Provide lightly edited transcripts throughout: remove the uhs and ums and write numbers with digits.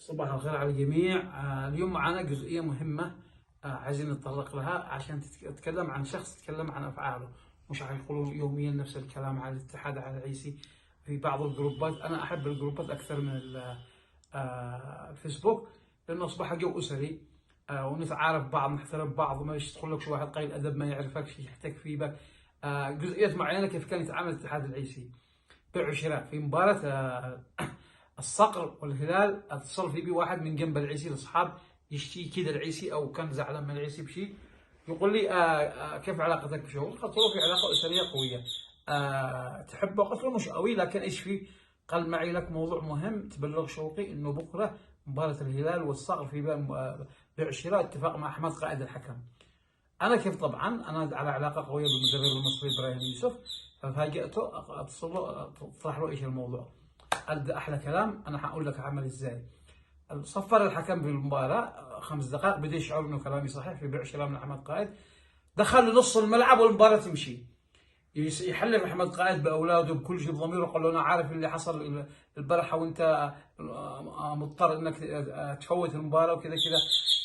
صباح الخير على الجميع. اليوم معنا جزئية مهمة، عايزين نتطرق لها عشان تتكلم عن شخص تتكلم عن أفعاله، مش يقولون يوميا نفس الكلام على الاتحاد على العيسي في بعض الجروبات. أنا أحب الجروبات أكثر من الفيسبوك، لأنه أصبح جو أسري، ونتعارف بعض، نحترم بعض، وما يدخل لك شي واحد قليل الأدب ما يعرفكش يحتك في بك. جزئيات معينة كيف كان يتعامل الاتحاد العيسي بيع وشراء في مباراة الصقر والهلال. اتصل في بي واحد من جنب العيسي الاصحاب يشتي كذا العيسي او كان زعلان من العيسي بشيء، يقول لي كيف علاقتك بشغل؟ قلت له في علاقه اسريه قويه. تحبه؟ قلت له مش قوي، لكن ايش في؟ قال معي لك موضوع مهم تبلغ شوقي انه بكره مباراه الهلال والصقر في بيع شراء، اتفاق مع احمد قائد الحكم. انا كيف؟ طبعا انا على علاقه قويه بالمدرب المصري ابراهيم يوسف، ففاجئته اتصل له اطرح له ايش الموضوع. قال ده احلى كلام، انا هقول لك عمل ازاي. صفر الحكم بالمباراه 5 دقائق، بدا يشعر انه كلامي صحيح في بيع شراء من احمد قائد. دخل لنص الملعب والمباراه تمشي، يحلف احمد قائد باولاده بكل شيء بضميره، قال له انا عارف اللي حصل البارحه وانت مضطر انك تفوت المباراه وكذا كذا.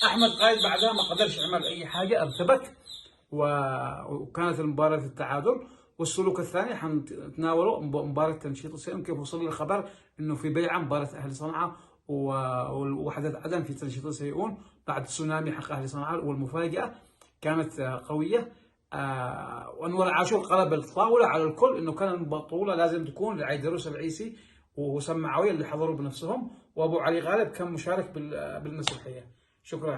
احمد قائد بعدها ما قدرش يعمل اي حاجه، ارتبك وكانت المباراه التعادل. والسلوك الثاني حنتناوله مباراه تنشيط السيم، كيف وصل لي الخبر انه في بيعه مباراه اهل صنعاء ووحده عدن في تنشيط السيئون بعد تسونامي حق اهل صنعاء. والمفاجاه كانت قويه. وانور عاشور قلب الطاوله على الكل انه كان البطوله لازم تكون لعيدروس العيسي وسمعويه اللي حضروا بنفسهم، وابو علي غالب كان مشارك بالمسرحيه. شكرا.